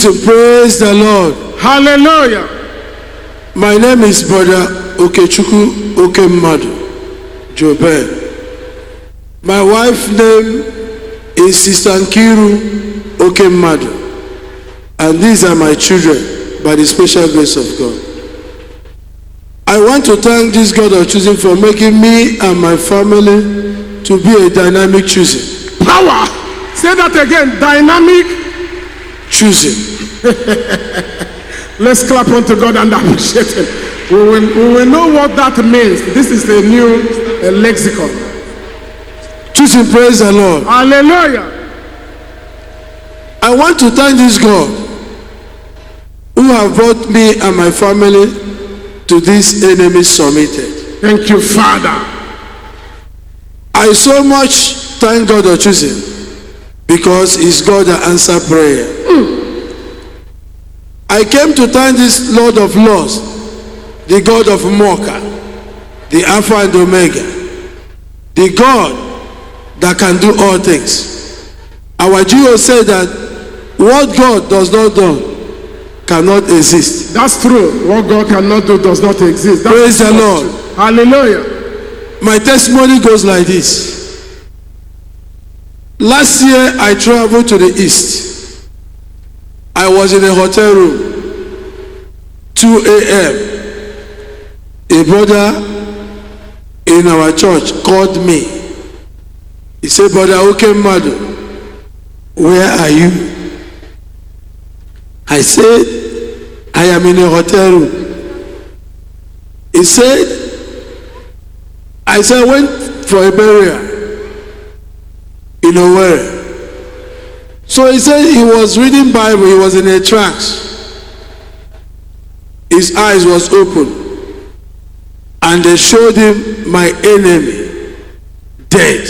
Choosing, praise the Lord. Hallelujah. My name is Brother Okechukwu Okemmadu Jobe. My wife's name is Sister Nkiru Okemmadu. And these are my children by the special grace of God. I want to thank this God of choosing for making me and my family to be a dynamic choosing. Power. Say that again. Dynamic choosing. Let's clap unto God and appreciate Him. We will know what that means. This is a new lexicon. Choosing, praise the Lord. Hallelujah. I want to thank this God who have brought me and my family to this enemy submitted. Thank you, Father. I so much thank God of choosing because it's God that answer prayer. I came to thank this Lord of Lords, the God of Mocha, the Alpha and Omega, the God that can do all things. Our Geo said that what God does not do cannot exist. That's true. What God cannot do does not exist. That's praise the Lord. True. Hallelujah. My testimony goes like this. Last year I traveled to the east. I was in a hotel room, 2 a.m. A brother in our church called me. He said, Brother Okemmadu, where are you? I said, I am in a hotel room. He said, I went for a burial in Owerri. So he said he was reading Bible, he was in a trance. His eyes was open. And they showed him my enemy dead.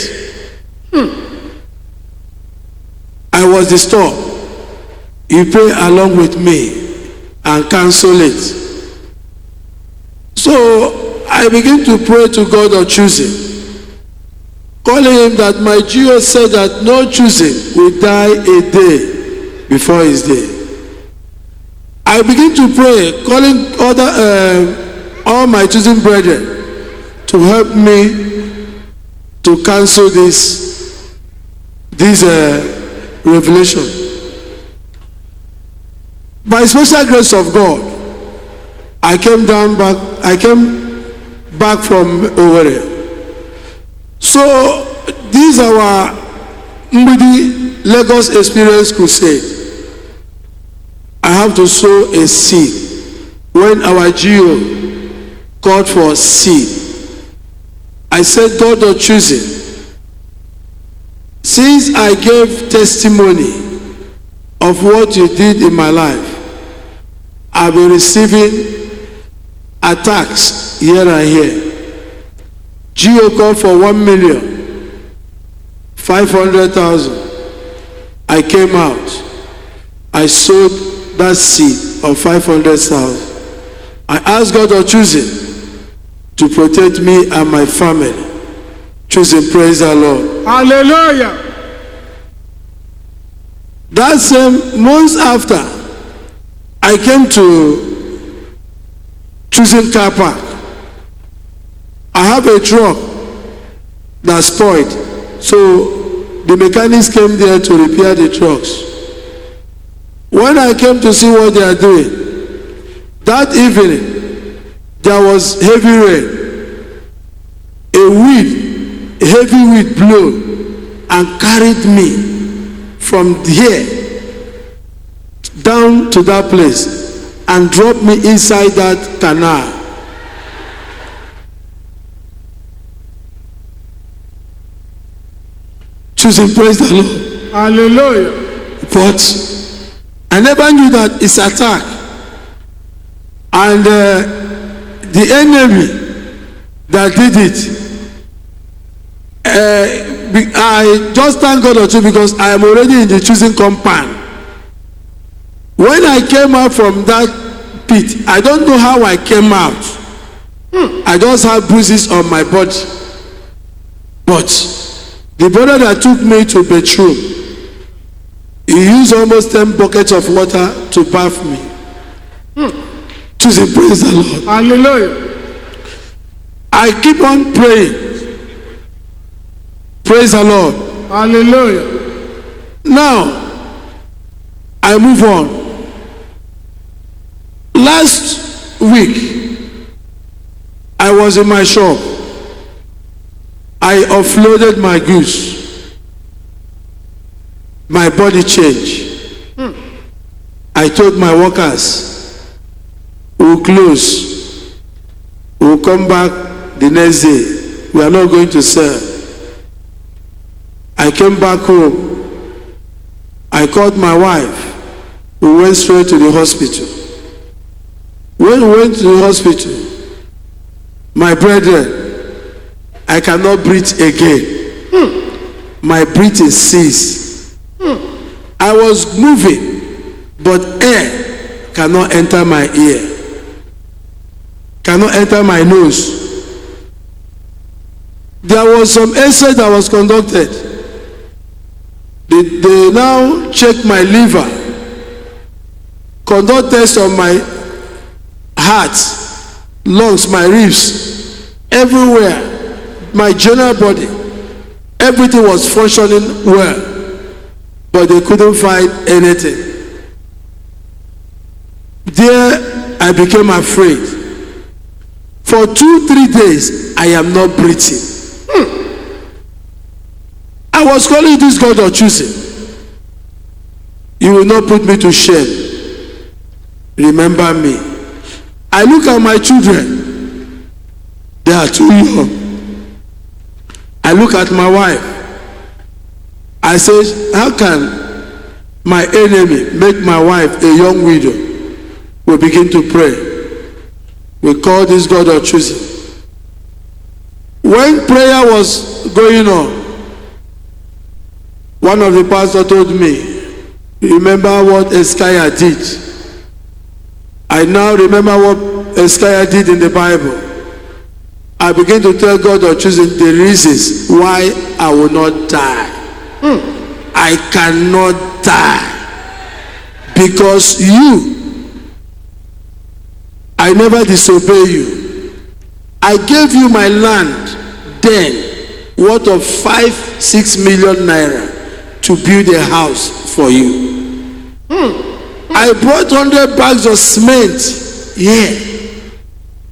I was disturbed. He prayed along with me and cancel it. So I began to pray to God of choosing, calling him that my Geo said that no choosing will die a day before his day. I begin to pray, calling all my choosing brethren to help me to cancel this revelation. By special grace of God, I came back from Owerri. So these are our Mbidi Lagos Experience Crusade. I have to sow a seed. When our Geo called for seed, I said, God of choosing, since I gave testimony of what you did in my life, I've been receiving attacks here and here. Geo called for 1,500,000. I came out. I sowed that seed of 500,000. I asked God of choosing to protect me and my family. Choosing, praise the Lord. Hallelujah. That same months after, I came to choosing car park. I have a truck that spoiled, so the mechanics came there to repair the trucks. When I came to see what they are doing, that evening there was heavy rain. A heavy wind blew and carried me from here down to that place and dropped me inside that canal. Choosing, praise the Lord. Hallelujah. But I never knew that it's attack. And the enemy that did it, I just thank God or two because I am already in the choosing compound. When I came out from that pit, I don't know how I came out. I just had bruises on my body. But the brother that took me to bedroom, He used almost 10 buckets of water to bath me. To say, praise the Lord. Hallelujah. I keep on praying. Praise the Lord. Hallelujah. Now, I move on. Last week, I was in my shop. I offloaded my goods. My body changed. I told my workers, we'll close. We'll come back the next day. We are not going to sell. I came back home. I called my wife. We went straight to the hospital. When we went to the hospital, my brethren, I cannot breathe again. My breathing ceased. I was moving, but air cannot enter my ear, cannot enter my nose. There was some essay that was conducted. They now check my liver, conduct test on my heart, lungs, my ribs, everywhere, my general body, everything was functioning well, but they couldn't find anything. There I became afraid. For 2-3 days I am not breathing. I was calling this God of choosing. You will not put me to shame. Remember me. I look at my children. They are too young. I look at my wife. I say, how can my enemy make my wife a young widow? We begin to pray. We call this God of choosing. When prayer was going on, one of the pastors told me, remember what Ezekiel did. I now remember what Ezekiel did in the Bible. I began to tell God of choosing the reasons why I will not die. I cannot die because I never disobey you. I gave you my land then, worth of 5-6 million naira to build a house for you. I brought 100 bags of cement here.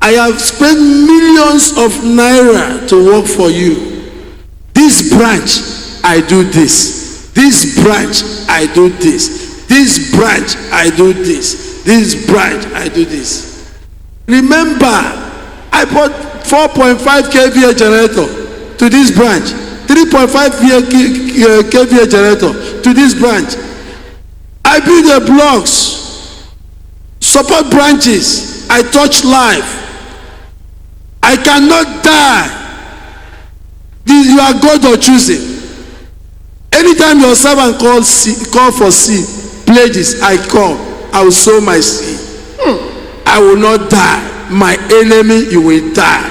I have spent millions of naira to work for you. This branch, I do this. This branch, I do this. This branch, I do this. This branch, I do this. Remember, I bought 4.5 kVA generator to this branch, 3.5 kVA generator to this branch. I build the blocks, support branches, I touch life. I cannot die. You are God of choosing. Anytime your servant call for seed, pledges, I call. I will sow my seed. I will not die. My enemy, you will die.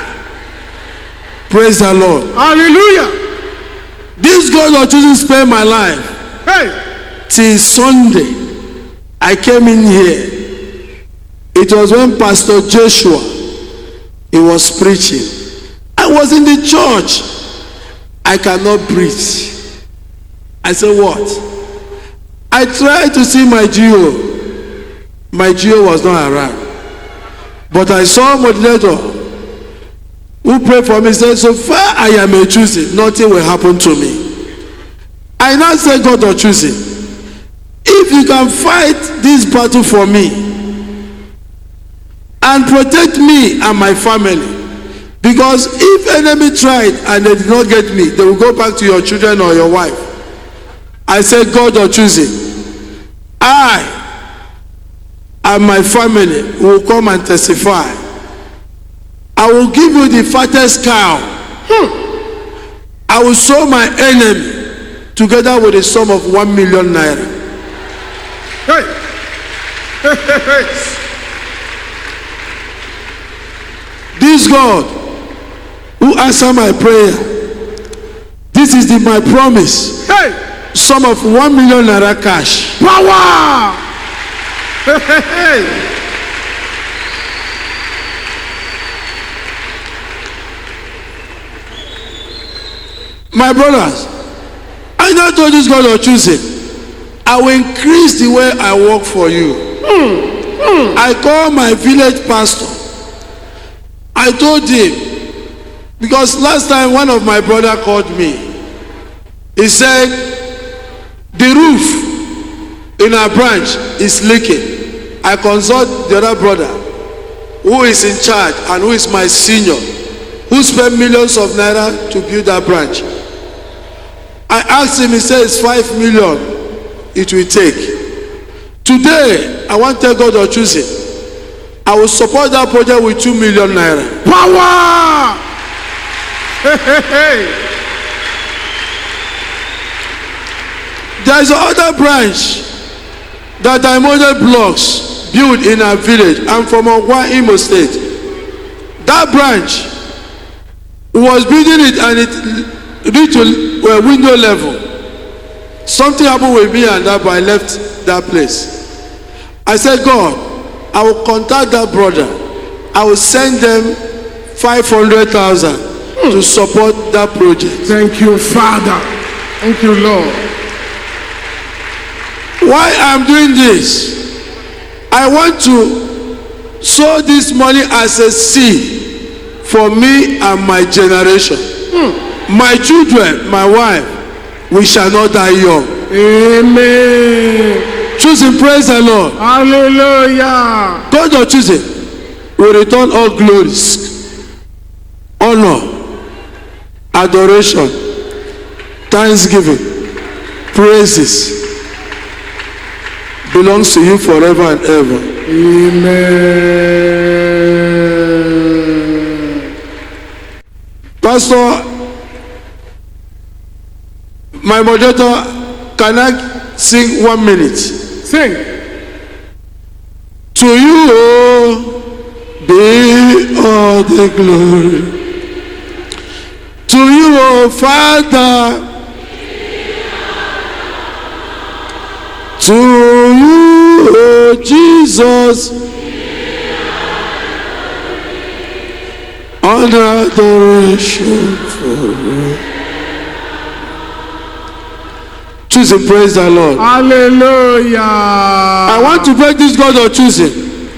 Praise the Lord. Hallelujah. This God of choosing spared my life. Hey. Till Sunday, I came in here. It was when Pastor Joshua, he was preaching. I was in the church. I cannot breathe. I said, what? I tried to see my GO. My GO was not around. But I saw a moderator who prayed for me, said, so far I am a choosing, nothing will happen to me. I now say, God of choosing, if you can fight this battle for me and protect me and my family, because if enemy tried and they did not get me, they will go back to your children or your wife. I said, God of choosing, I and my family will come and testify. I will give you the fattest cow. I will sow my enemy together with a sum of 1 million naira. Hey. This God who answered my prayer, this is my promise. Hey. sum of 1 million naira cash. Power! Hey. My brothers, I now told this God of choosing, I will increase the way I work for you. I called my village pastor. I told him, because last time one of my brother called me, he said the roof in our branch is leaking. I consult the other brother who is in charge and who is my senior, who spent millions of naira to build that branch. I asked him, he says 5 million it will take. Today, I want to tell God or choosing, I will support that project with 2 million naira. Power! There is another branch that I model blocks built in our village. I'm from Ogwa, Imo State. That branch was building it and it reached a window level. Something happened with me and that, but I left that place. I said, God, I will contact that brother. I will send them 500,000 to support that project. Thank you, Father. Thank you, Lord. Why I'm doing this? I want to sow this money as a seed for me and my generation. My children, my wife, we shall not die young. Amen. Choosing, praise the Lord. Hallelujah. God of choosing will return all glories, honor, adoration, thanksgiving, praises belongs to you forever and ever. Amen. Pastor, my moderator, can I sing 1 minute? Sing. To you, oh, be all the glory. To you, oh Father. To you, oh Jesus. Honor, adoration forever. Choosing, praise the Lord. Hallelujah. I want to beg this God of choosing.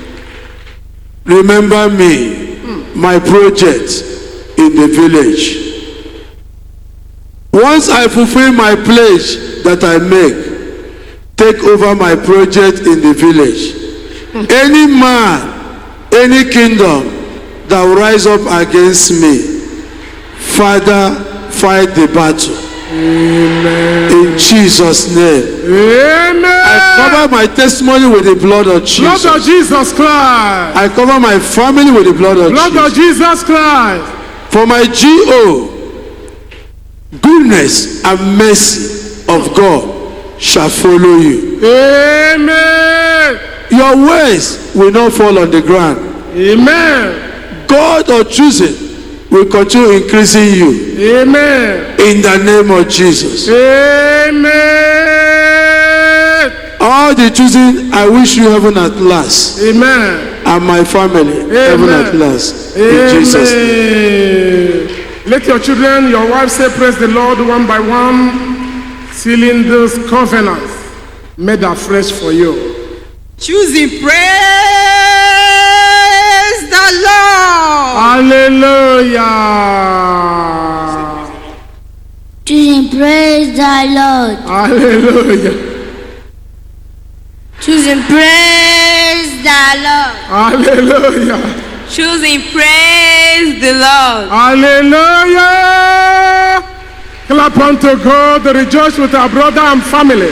Remember me, my project in the village. Once I fulfill my pledge that I make, take over my project in the village. Any man, any kingdom that will rise up against me, Father, fight the battle. Amen. In Jesus' name. Amen. I cover my testimony with the blood of Jesus. Blood of Jesus Christ. I cover my family with the blood of Blood Jesus. of Jesus Christ. For my GO, goodness and mercy of God shall follow you. Amen. Your ways will not fall on the ground. Amen. God of choosing will continue increasing you. Amen. In the name of Jesus. Amen. All the choosing, I wish you heaven at last. Amen. And my family, Amen. heaven at last. Amen. In Jesus' name. Let your children, your wife say, praise the Lord one by one, sealing those covenants made afresh for you. Choosing, praise the Lord. Hallelujah. Choosing, praise the Lord. Hallelujah. Choosing, praise the Lord. Hallelujah. Choosing, praise the Lord. Hallelujah. Clap unto God, rejoice with our brother and family.